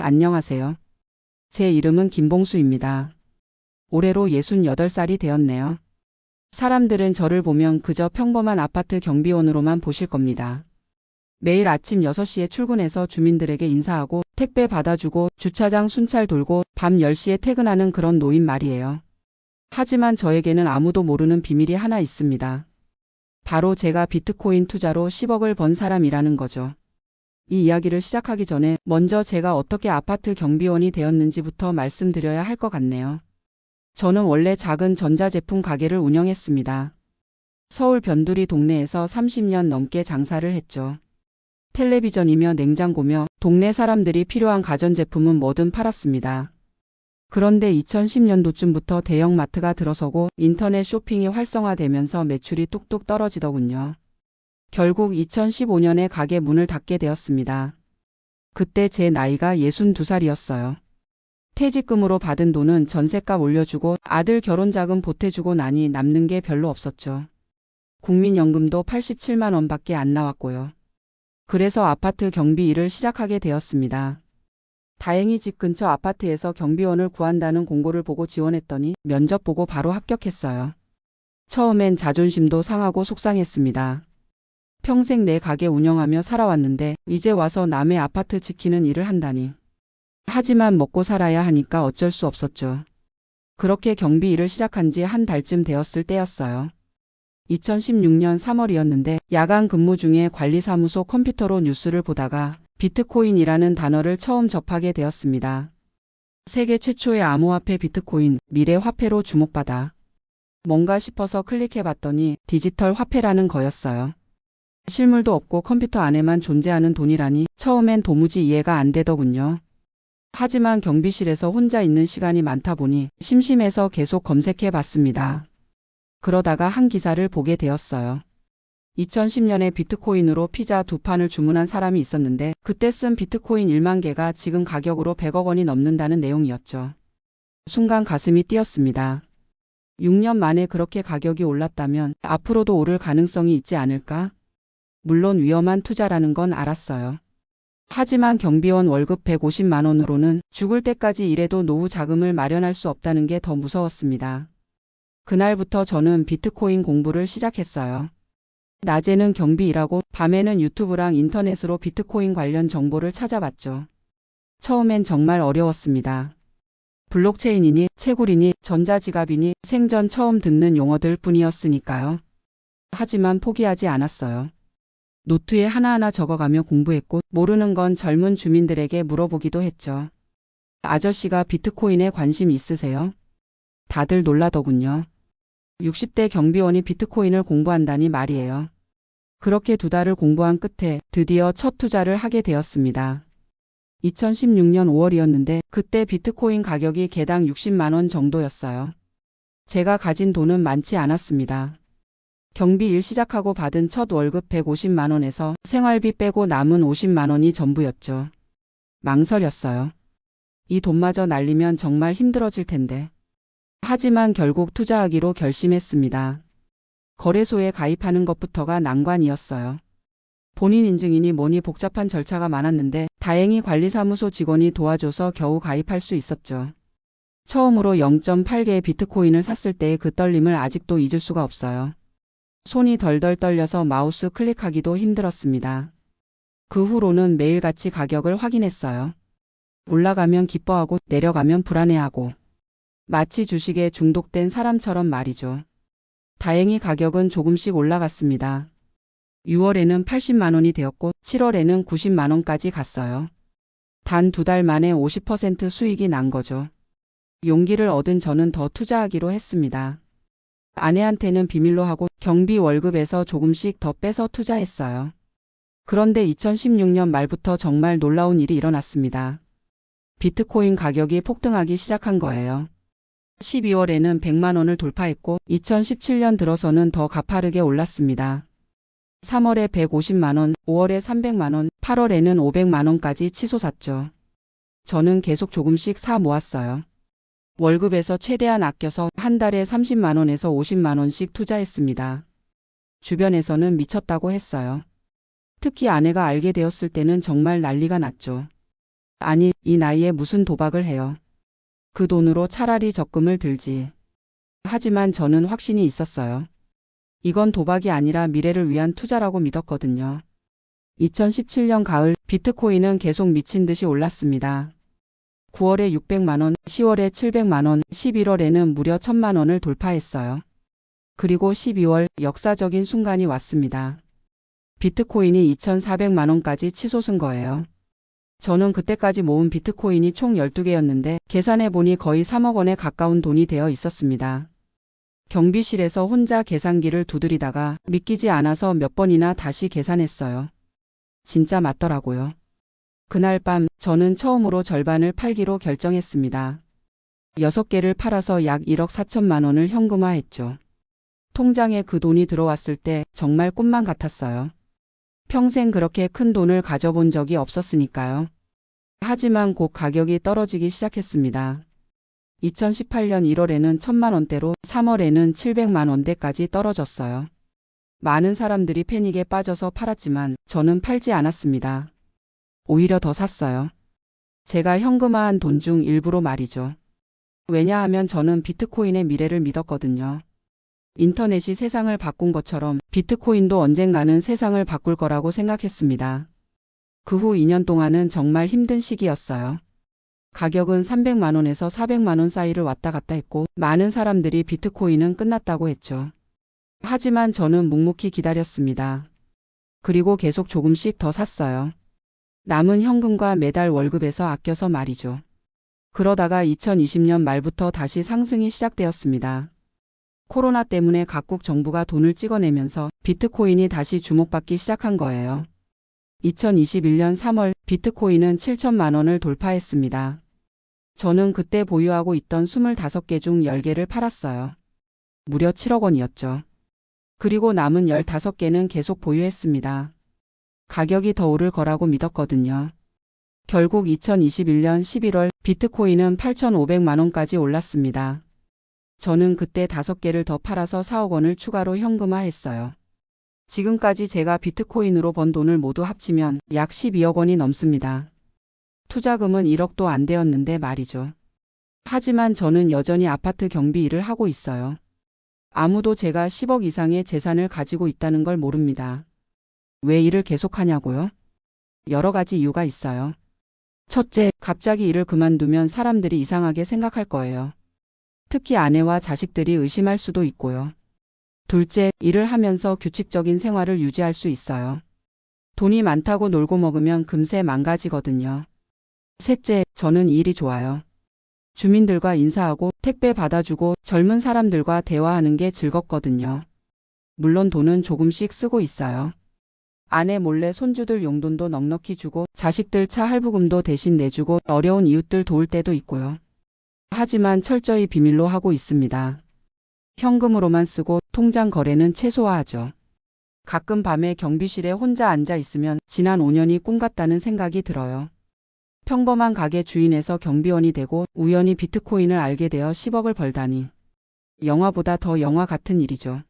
안녕하세요. 제 이름은 김봉수입니다. 올해로 68살이 되었네요. 사람들은 저를 보면 그저 평범한 아파트 경비원으로만 보실 겁니다. 매일 아침 6시에 출근해서 주민들에게 인사하고 택배 받아주고 주차장 순찰 돌고 밤 10시에 퇴근하는 그런 노인 말이에요. 하지만 저에게는 아무도 모르는 비밀이 하나 있습니다. 바로 제가 비트코인 투자로 10억을 번 사람이라는 거죠. 이 이야기를 시작하기 전에 먼저 제가 어떻게 아파트 경비원이 되었는지부터 말씀드려야 할 것 같네요. 저는 원래 작은 전자제품 가게를 운영했습니다. 서울 변두리 동네에서 30년 넘게 장사를 했죠. 텔레비전이며 냉장고며 동네 사람들이 필요한 가전제품은 뭐든 팔았습니다. 그런데 2010년도쯤부터 대형마트가 들어서고 인터넷 쇼핑이 활성화되면서 매출이 뚝뚝 떨어지더군요. 결국 2015년에 가게 문을 닫게 되었습니다. 그때 제 나이가 62살이었어요. 퇴직금으로 받은 돈은 전셋값 올려주고 아들 결혼자금 보태주고 나니 남는 게 별로 없었죠. 국민연금도 87만 원밖에 안 나왔고요. 그래서 아파트 경비 일을 시작하게 되었습니다. 다행히 집 근처 아파트에서 경비원을 구한다는 공고를 보고 지원했더니 면접 보고 바로 합격했어요. 처음엔 자존심도 상하고 속상했습니다. 평생 내 가게 운영하며 살아왔는데 이제 와서 남의 아파트 지키는 일을 한다니. 하지만 먹고 살아야 하니까 어쩔 수 없었죠. 그렇게 경비 일을 시작한 지 한 달쯤 되었을 때였어요. 2016년 3월이었는데 야간 근무 중에 관리사무소 컴퓨터로 뉴스를 보다가 비트코인이라는 단어를 처음 접하게 되었습니다. 세계 최초의 암호화폐 비트코인, 미래 화폐로 주목받아. 뭔가 싶어서 클릭해봤더니 디지털 화폐라는 거였어요. 실물도 없고 컴퓨터 안에만 존재하는 돈이라니 처음엔 도무지 이해가 안 되더군요. 하지만 경비실에서 혼자 있는 시간이 많다 보니 심심해서 계속 검색해봤습니다. 그러다가 한 기사를 보게 되었어요. 2010년에 비트코인으로 피자 2판을 주문한 사람이 있었는데 그때 쓴 비트코인 1만 개가 지금 가격으로 100억 원이 넘는다는 내용이었죠. 순간 가슴이 뛰었습니다. 6년 만에 그렇게 가격이 올랐다면 앞으로도 오를 가능성이 있지 않을까? 물론 위험한 투자라는 건 알았어요. 하지만 경비원 월급 150만 원으로는 죽을 때까지 일해도 노후 자금을 마련할 수 없다는 게 더 무서웠습니다. 그날부터 저는 비트코인 공부를 시작했어요. 낮에는 경비 일하고 밤에는 유튜브랑 인터넷으로 비트코인 관련 정보를 찾아봤죠. 처음엔 정말 어려웠습니다. 블록체인이니 채굴이니 전자지갑이니 생전 처음 듣는 용어들 뿐이었으니까요. 하지만 포기하지 않았어요. 노트에 하나하나 적어가며 공부했고 모르는 건 젊은 주민들에게 물어보기도 했죠. 아저씨가 비트코인에 관심 있으세요? 다들 놀라더군요. 60대 경비원이 비트코인을 공부한다니 말이에요. 그렇게 2달을 공부한 끝에 드디어 첫 투자를 하게 되었습니다. 2016년 5월이었는데 그때 비트코인 가격이 개당 60만 원 정도였어요. 제가 가진 돈은 많지 않았습니다. 경비 일 시작하고 받은 첫 월급 150만 원에서 생활비 빼고 남은 50만 원이 전부였죠. 망설였어요. 이 돈마저 날리면 정말 힘들어질 텐데. 하지만 결국 투자하기로 결심했습니다. 거래소에 가입하는 것부터가 난관이었어요. 본인 인증이니 뭐니 복잡한 절차가 많았는데 다행히 관리사무소 직원이 도와줘서 겨우 가입할 수 있었죠. 처음으로 0.8개의 비트코인을 샀을 때의 그 떨림을 아직도 잊을 수가 없어요. 손이 덜덜 떨려서 마우스 클릭하기도 힘들었습니다. 그 후로는 매일같이 가격을 확인했어요. 올라가면 기뻐하고 내려가면 불안해하고 마치 주식에 중독된 사람처럼 말이죠. 다행히 가격은 조금씩 올라갔습니다. 6월에는 80만 원이 되었고 7월에는 90만 원까지 갔어요. 단 2달 만에 50% 수익이 난 거죠. 용기를 얻은 저는 더 투자하기로 했습니다. 아내한테는 비밀로 하고 경비 월급에서 조금씩 더 빼서 투자했어요. 그런데 2016년 말부터 정말 놀라운 일이 일어났습니다. 비트코인 가격이 폭등하기 시작한 거예요. 12월에는 100만 원을 돌파했고 2017년 들어서는 더 가파르게 올랐습니다. 3월에 150만 원, 5월에 300만 원, 8월에는 500만 원까지 치솟았죠. 저는 계속 조금씩 사 모았어요. 월급에서 최대한 아껴서 한 달에 30만 원에서 50만 원씩 투자했습니다. 주변에서는 미쳤다고 했어요. 특히 아내가 알게 되었을 때는 정말 난리가 났죠. 아니, 이 나이에 무슨 도박을 해요. 그 돈으로 차라리 적금을 들지. 하지만 저는 확신이 있었어요. 이건 도박이 아니라 미래를 위한 투자라고 믿었거든요. 2017년 가을 비트코인은 계속 미친 듯이 올랐습니다. 9월에 600만 원, 10월에 700만 원, 11월에는 무려 1000만 원을 돌파했어요. 그리고 12월 역사적인 순간이 왔습니다. 비트코인이 2400만 원까지 치솟은 거예요. 저는 그때까지 모은 비트코인이 총 12개였는데 계산해보니 거의 3억 원에 가까운 돈이 되어 있었습니다. 경비실에서 혼자 계산기를 두드리다가 믿기지 않아서 몇 번이나 다시 계산했어요. 진짜 맞더라고요. 그날 밤 저는 처음으로 절반을 팔기로 결정했습니다. 6개를 팔아서 약 1억 4천만 원을 현금화했죠. 통장에 그 돈이 들어왔을 때 정말 꿈만 같았어요. 평생 그렇게 큰 돈을 가져본 적이 없었으니까요. 하지만 곧 가격이 떨어지기 시작했습니다. 2018년 1월에는 1000만 원대로 3월에는 700만 원대까지 떨어졌어요. 많은 사람들이 패닉에 빠져서 팔았지만 저는 팔지 않았습니다. 오히려 더 샀어요. 제가 현금화한 돈 중 일부로 말이죠. 왜냐하면 저는 비트코인의 미래를 믿었거든요. 인터넷이 세상을 바꾼 것처럼 비트코인도 언젠가는 세상을 바꿀 거라고 생각했습니다. 그 후 2년 동안은 정말 힘든 시기였어요. 가격은 300만 원에서 400만 원 사이를 왔다 갔다 했고 많은 사람들이 비트코인은 끝났다고 했죠. 하지만 저는 묵묵히 기다렸습니다. 그리고 계속 조금씩 더 샀어요. 남은 현금과 매달 월급에서 아껴서 말이죠. 그러다가 2020년 말부터 다시 상승이 시작되었습니다. 코로나 때문에 각국 정부가 돈을 찍어내면서 비트코인이 다시 주목받기 시작한 거예요. 2021년 3월 비트코인은 7천만 원을 돌파했습니다. 저는 그때 보유하고 있던 25개 중 10개를 팔았어요. 무려 7억 원이었죠. 그리고 남은 15개는 계속 보유했습니다. 가격이 더 오를 거라고 믿었거든요. 결국 2021년 11월 비트코인은 8,500만 원까지 올랐습니다. 저는 그때 5개를 더 팔아서 4억 원을 추가로 현금화했어요. 지금까지 제가 비트코인으로 번 돈을 모두 합치면 약 12억 원이 넘습니다. 투자금은 1억도 안 되었는데 말이죠. 하지만 저는 여전히 아파트 경비 일을 하고 있어요. 아무도 제가 10억 이상의 재산을 가지고 있다는 걸 모릅니다. 왜 일을 계속하냐고요? 여러 가지 이유가 있어요. 첫째, 갑자기 일을 그만두면 사람들이 이상하게 생각할 거예요. 특히 아내와 자식들이 의심할 수도 있고요. 둘째, 일을 하면서 규칙적인 생활을 유지할 수 있어요. 돈이 많다고 놀고 먹으면 금세 망가지거든요. 셋째, 저는 이 일이 좋아요. 주민들과 인사하고 택배 받아주고 젊은 사람들과 대화하는 게 즐겁거든요. 물론 돈은 조금씩 쓰고 있어요. 아내 몰래 손주들 용돈도 넉넉히 주고 자식들 차 할부금도 대신 내주고 어려운 이웃들 도울 때도 있고요. 하지만 철저히 비밀로 하고 있습니다. 현금으로만 쓰고 통장 거래는 최소화하죠. 가끔 밤에 경비실에 혼자 앉아 있으면 지난 5년이 꿈 같다는 생각이 들어요. 평범한 가게 주인에서 경비원이 되고 우연히 비트코인을 알게 되어 10억을 벌다니. 영화보다 더 영화 같은 일이죠.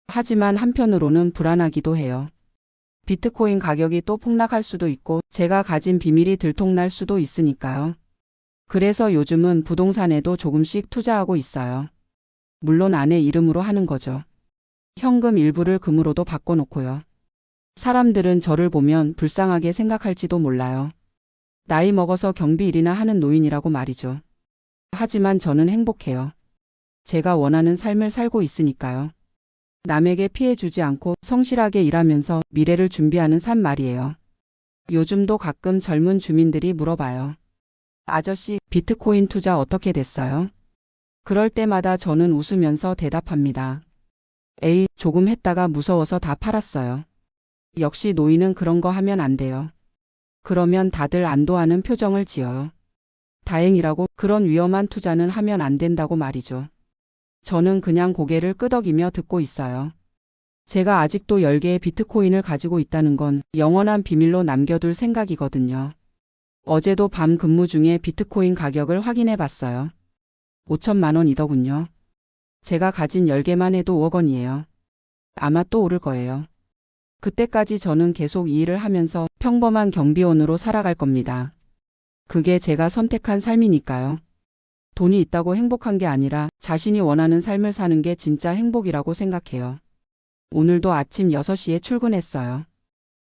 하지만 한편으로는 불안하기도 해요. 비트코인 가격이 또 폭락할 수도 있고 제가 가진 비밀이 들통날 수도 있으니까요. 그래서 요즘은 부동산에도 조금씩 투자하고 있어요. 물론 아내 이름으로 하는 거죠. 현금 일부를 금으로도 바꿔놓고요. 사람들은 저를 보면 불쌍하게 생각할지도 몰라요. 나이 먹어서 경비 일이나 하는 노인이라고 말이죠. 하지만 저는 행복해요. 제가 원하는 삶을 살고 있으니까요. 남에게 피해 주지 않고 성실하게 일하면서 미래를 준비하는 삶 말이에요. 요즘도 가끔 젊은 주민들이 물어봐요. 아저씨, 비트코인 투자 어떻게 됐어요? 그럴 때마다 저는 웃으면서 대답합니다. 에이, 조금 했다가 무서워서 다 팔았어요. 역시 노인은 그런 거 하면 안 돼요. 그러면 다들 안도하는 표정을 지어요. 다행이라고 그런 위험한 투자는 하면 안 된다고 말이죠. 저는 그냥 고개를 끄덕이며 듣고 있어요. 제가 아직도 10개의 비트코인을 가지고 있다는 건 영원한 비밀로 남겨둘 생각이거든요. 어제도 밤 근무 중에 비트코인 가격을 확인해 봤어요. 5천만 원이더군요. 제가 가진 10개만 해도 5억 원이에요. 아마 또 오를 거예요. 그때까지 저는 계속 이 일을 하면서 평범한 경비원으로 살아갈 겁니다. 그게 제가 선택한 삶이니까요. 돈이 있다고 행복한 게 아니라 자신이 원하는 삶을 사는 게 진짜 행복이라고 생각해요. 오늘도 아침 6시에 출근했어요.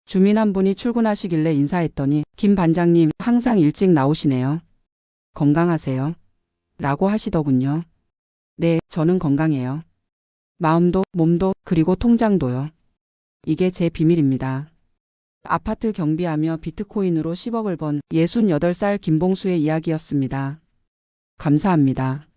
주민 한 분이 출근하시길래 인사했더니 김 반장님 항상 일찍 나오시네요. 건강하세요? 라고 하시더군요. 네, 저는 건강해요. 마음도, 몸도, 그리고 통장도요. 이게 제 비밀입니다. 아파트 경비하며 비트코인으로 10억을 번 68살 김봉수의 이야기였습니다. 감사합니다.